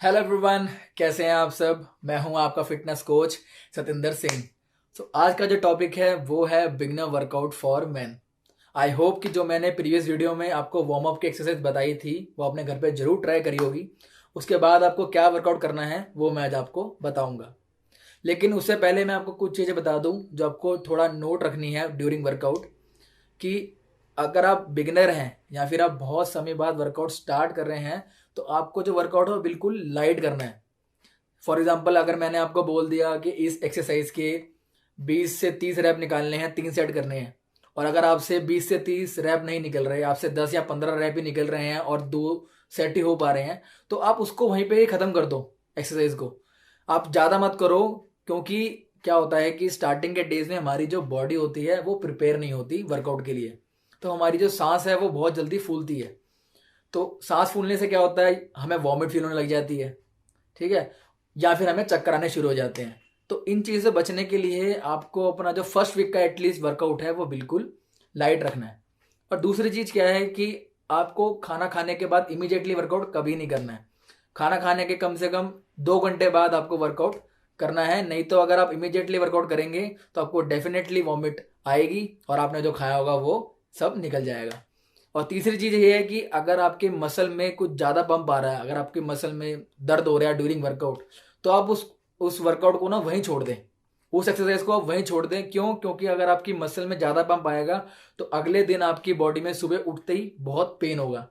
Hello everyone, कैसे हैं आप सब। मैं हूं आपका फिटनेस कोच सतिंदर सिंह। आज का जो टॉपिक है वो है beginner workout for main. I hope कि जो मैंने प्रीवियस वीडियो में आपको वार्म अप की एक्सरसाइज बताई थी वो अपने घर पे जरूर ट्राई करी होगी। उसके बाद आपको क्या वर्कआउट करना है वो मैं आज आपको बताऊंगा। लेकिन उससे पहले मैं आपको कुछ चीज़ें बता दूं जो आपको थोड़ा नोट रखनी है ड्यूरिंग वर्कआउट। कि अगर आप बिगिनर हैं या फिर आप बहुत समय बाद वर्कआउट स्टार्ट कर रहे हैं तो आपको जो वर्कआउट है वो बिल्कुल लाइट करना है। फॉर एग्जांपल, अगर मैंने आपको बोल दिया कि इस एक्सरसाइज के 20 से 30 रैप निकालने हैं, 3 सेट करने हैं, और अगर आपसे 20 से 30 रैप नहीं निकल रहे, आपसे 10 या 15 रैप ही निकल रहे हैं और 2 सेट ही हो पा रहे हैं, तो आप उसको वहीं पे ही ख़त्म कर दो एक्सरसाइज को। आप ज़्यादा मत करो, क्योंकि क्या होता है कि स्टार्टिंग के डेज में हमारी जो बॉडी होती है वो प्रिपेयर नहीं होती वर्कआउट के लिए। तो हमारी जो सांस है वो बहुत जल्दी फूलती है। तो सांस फूलने से क्या होता है, हमें वॉमिट फील होने लग जाती है, ठीक है, या फिर हमें चक्कर आने शुरू हो जाते हैं। तो इन चीज़ों से बचने के लिए आपको अपना जो फर्स्ट वीक का एटलीस्ट वर्कआउट है वो बिल्कुल लाइट रखना है। और दूसरी चीज़ क्या है कि आपको खाना खाने के बाद इमीडिएटली वर्कआउट कभी नहीं करना है। खाना खाने के कम से कम 2 घंटे बाद आपको वर्कआउट करना है। नहीं तो अगर आप इमीडिएटली वर्कआउट करेंगे तो आपको डेफिनेटली वॉमिट आएगी और आपने जो खाया होगा वो सब निकल जाएगा। और तीसरी चीज़ ये है कि अगर आपके मसल में कुछ ज़्यादा पंप आ रहा है, अगर आपके मसल में दर्द हो रहा है ड्यूरिंग वर्कआउट, तो आप उस वर्कआउट को ना वहीं छोड़ दें, उस एक्सरसाइज को आप वहीं छोड़ दें। क्यों? क्योंकि अगर आपकी मसल में ज़्यादा पंप आएगा तो अगले दिन आपकी बॉडी में सुबह उठते ही बहुत पेन होगा।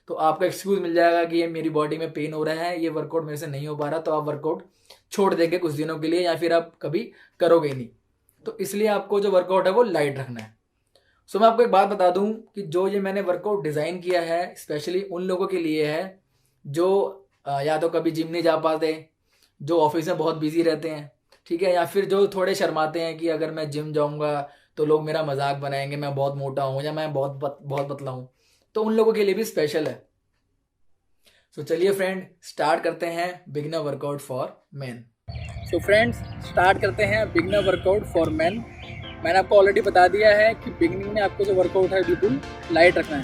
तो आपका एक्सक्यूज़ मिल जाएगा कि ये मेरी बॉडी में पेन हो रहा है, ये वर्कआउट मेरे से नहीं हो पा रहा, तो आप वर्कआउट छोड़ देंगे कुछ दिनों के लिए या फिर आप कभी करोगे ही नहीं। तो इसलिए आपको जो वर्कआउट है वो लाइट रखना है। मैं आपको एक बात बता दूं कि जो ये मैंने वर्कआउट डिज़ाइन किया है स्पेशली उन लोगों के लिए है जो या तो कभी जिम नहीं जा पाते, जो ऑफिस में बहुत बिजी रहते हैं, ठीक है, या फिर जो थोड़े शर्माते हैं कि अगर मैं जिम जाऊंगा तो लोग मेरा मजाक बनाएंगे, मैं बहुत मोटा हूँ या मैं बहुत पतला हूँ। तो उन लोगों के लिए भी स्पेशल है। चलिए फ्रेंड, स्टार्ट करते हैं beginner workout for main. Friends, start करते हैं बिगिनर वर्कआउट फॉर मेन। मैंने आपको ऑलरेडी बता दिया है कि बिगिनिंग में आपको जो वर्कआउट है बिल्कुल लाइट रखना है।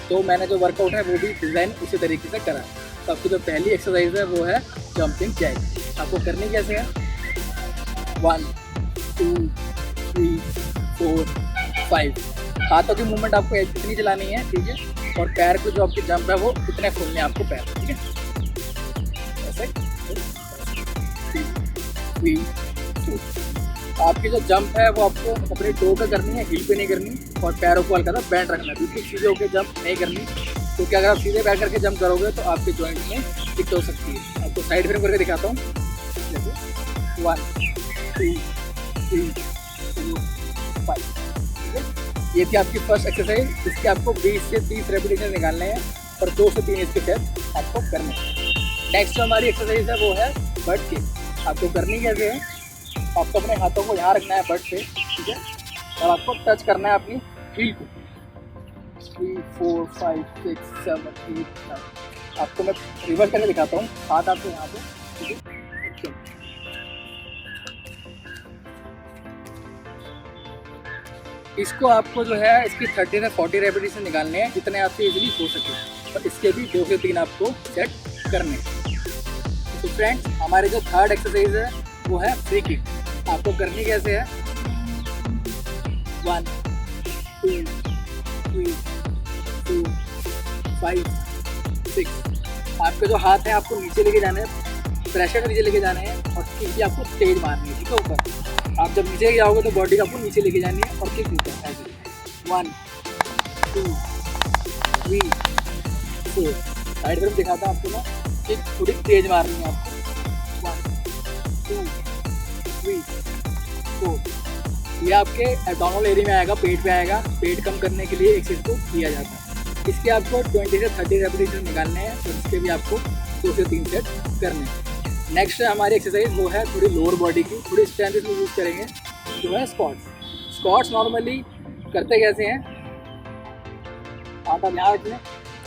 तो मैंने जो वर्कआउट है वो भी डिज़ाइन उसी तरीके से करा है। तो आपकी जो पहली एक्सरसाइज है वो है जंपिंग जैक। आपको करनी कैसे है? 1 2 3 4 5। हाथों की मूवमेंट आपको इतनी चलानी है, ठीक है, और पैर को जो आपकी जंप है वो इतने खोलने हैं आपको पैर, ठीक है, ऐसे 3 2। आपकी जो जंप है वो आपको अपने टो पे करनी है, हील पे नहीं करनी, और पैरों को हल्का सा बैंड रखना है, बिल्कुल सीधे होकर जंप नहीं करनी, क्योंकि अगर आप सीधे बैठ करके जंप करोगे तो आपके जॉइंट में दिक्कत हो सकती है। आपको साइड फ्रेम करके दिखाता हूँ, जैसे 1 2 3 4 5, ठीक है। ये थी आपकी फर्स्ट एक्सरसाइज। इसके आपको 20 से 30 रेपिटेशन निकालने हैं और 2 से 3 इसके सेट आपको करने हैं। नेक्स्ट जो हमारी एक्सरसाइज है वो है बट किक। आपको करनी कैसे है? आपको अपने हाथों को यहाँ रखना है बट पे, ठीक है, और आपको टच करना है अपनी हील को। 3 4 5 6 7 8 9। आपको मैं रिवर्स करके दिखाता हूँ। हाथ आपको यहाँ पे, ठीक है, इसको आपको जो है इसकी 30 से 40 रेपिटेशन निकालने हैं, जितने आपसे इजीली हो सके, और इसके भी 2 से 3 आपको सेट करने हैं। तो फ्रेंड्स, हमारी जो थर्ड एक्सरसाइज है वो है फ्री किक। आपको करनी कैसे है? 1 2 3 4 5 6। आपके जो हाथ हैं आपको नीचे लेके जाने हैं, प्रेशर नीचे लेके जाने हैं, और किक भी आपको तेज मारनी है, ठीक है, ऊपर। आप जब नीचे जाओगे तो बॉडी आपको नीचे लेके जानी है और किक ऊपर ऐसे। 1 2 3 4। साइड तरफ दिखाता हूँ आपको ना, किक थोड़ी तेज मारनी है आपको। 1 2 3 4। ये आपके एब्डोमिनल एरिया में आएगा, पेट पे आएगा। पेट कम करने के लिए एक्सरसाइज को किया जाता है। इसके आपको 20 से 30 रेपिटेशन निकालने हैं, और इसके भी आपको 2 से 3 सेट करने हैं। नेक्स्ट हमारी एक्सरसाइज वो है थोड़ी लोअर बॉडी की, थोड़ी स्ट्रेंथ इसमें यूज़ करेंगे, जो है स्क्वाट्स। स्क्वाट्स नॉर्मली करते कैसे हैं? हाथ आप यहाँ रखना,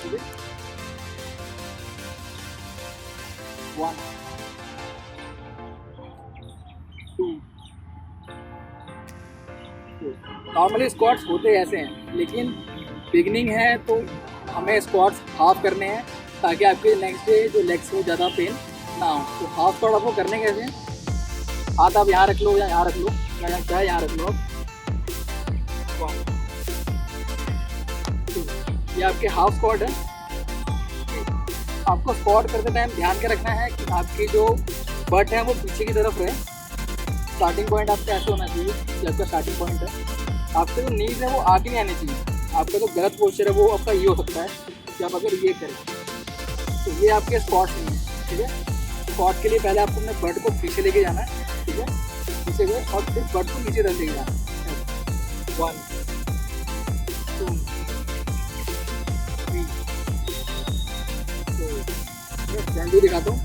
ठीक है, 1 2 4। नॉर्मली स्क्वाट्स होते ऐसे हैं, लेकिन बिगनिंग है तो हमें स्क्वाट्स हाफ करने हैं, ताकि आपके नेक्स्ट डे जो लेग्स में ज़्यादा पेन हाँ, तो हाफ स्क्वाट आपको करने कैसे हैं? हाथ आप यहाँ रख लो या यहाँ रख लो, या यहाँ चाहे यहाँ रख लो आप। ये आपके हाफ स्क्वाट है। आपको स्क्वाट करते टाइम ध्यान के रखना है कि आपकी जो बट है वो पीछे की तरफ रहे। स्टार्टिंग पॉइंट आपका ऐसे होना चाहिए कि आपका स्टार्टिंग पॉइंट है, आपके जो नीज है वो आगे नहीं आनी चाहिए। आपका जो गलत पोस्चर है वो आपका ये हो सकता है कि आप अगर ये करें तो ये आपके स्क्वाट नहीं है, ठीक है। स्क्वाट के लिए पहले आपको अपने बट को पीछे लेके जाना है, ठीक है, पीछे गए और फिर बट को नीचे रख लेके जाना है। 1 2 3 4 जल्दी दिखाता हूँ।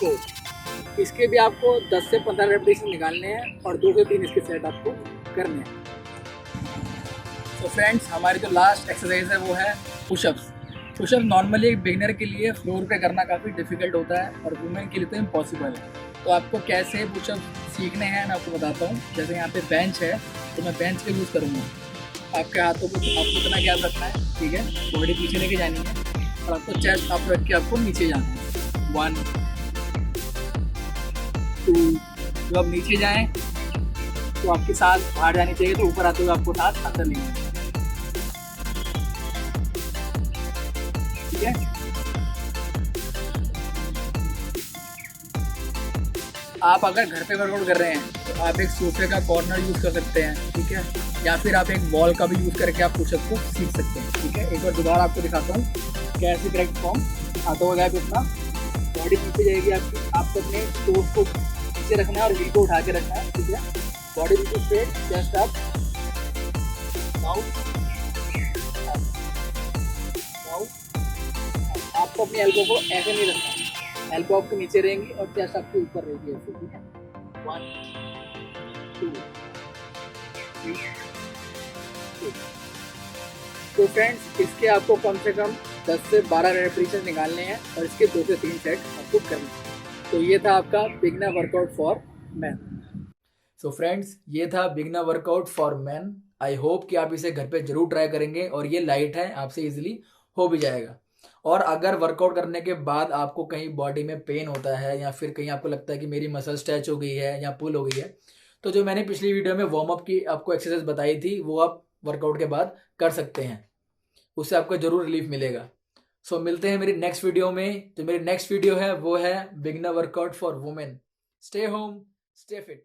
तो इसके भी आपको 10 से 15 रेपिटेशन निकालने हैं और 2 से 3 इसके सेट आपको करने हैं। तो फ्रेंड्स, हमारी जो लास्ट एक्सरसाइज है वो है पुशअप्स। पुशअप नॉर्मली एक बिगिनर के लिए फ्लोर पे करना काफ़ी डिफिकल्ट होता है और वुमेन के लिए तो इम्पॉसिबल है। तो आपको कैसे पुशअप सीखने हैं मैं आपको बताता हूँ। जैसे यहाँ पे बेंच है तो मैं बेंच का यूज़ करूँगा। आपके हाथों को आपको इतना ख्याल रखना है, ठीक है, बॉडी पीछे लेके जानी है और आपको चेस्ट आप रख के आपको नीचे जाना है। 1 2, जब आप नीचे जाएं तो आपकी सांस बाहर जानी चाहिए, तो ऊपर आते हुए आपको सांस अंदर लेनी है, ठीक है। आप अगर घर पे वर्कआउट कर रहे हैं तो आप एक सोफे का कॉर्नर यूज़ कर सकते हैं, ठीक है, या फिर आप एक वॉल का भी यूज़ करके आप पुशअप को सीख सकते हैं, ठीक है। एक बार दोबारा आपको दिखाता हूँ कैसे करेक्ट फॉर्म। हाथों का गैप इतना, बॉडी पीछे जाएगी आपकी, आपको अपने टोस को पीछे रखना है और हील को उठा के रखना है, ठीक है। बॉडी बिल्कुल straight, chest up, down, down. आपको अपनी एल्बो को ऐसे नहीं रखना, एल्बो आपके नीचे रहेंगी और चेस्ट आपके ऊपर रहेगी ऐसे, ठीक है। 1 2 3 4। तो फ्रेंड्स, इसके आपको कम से कम 10 से 12 रेपिटेशन निकालने हैं और इसके 2 से 3 सेट आपको करने हैं। तो ये था आपका beginner workout for man. So friends, ये था beginner workout for man. I hope कि आप इसे घर पे जरूर ट्राई करेंगे और ये लाइट है, आपसे इजीली हो भी जाएगा। और अगर वर्कआउट करने के बाद आपको कहीं बॉडी में पेन होता है या फिर कहीं आपको लगता है कि मेरी मसल स्ट्रेच हो गई है या पुल हो गई है, तो जो मैंने पिछली वीडियो में वार्म अप की आपको एक्सरसाइज बताई थी वो आप वर्कआउट के बाद कर सकते हैं, उससे आपको जरूर रिलीफ मिलेगा। सो मिलते हैं मेरी नेक्स्ट वीडियो में। जो मेरी नेक्स्ट वीडियो है वो है beginner workout for women. Stay home, stay fit.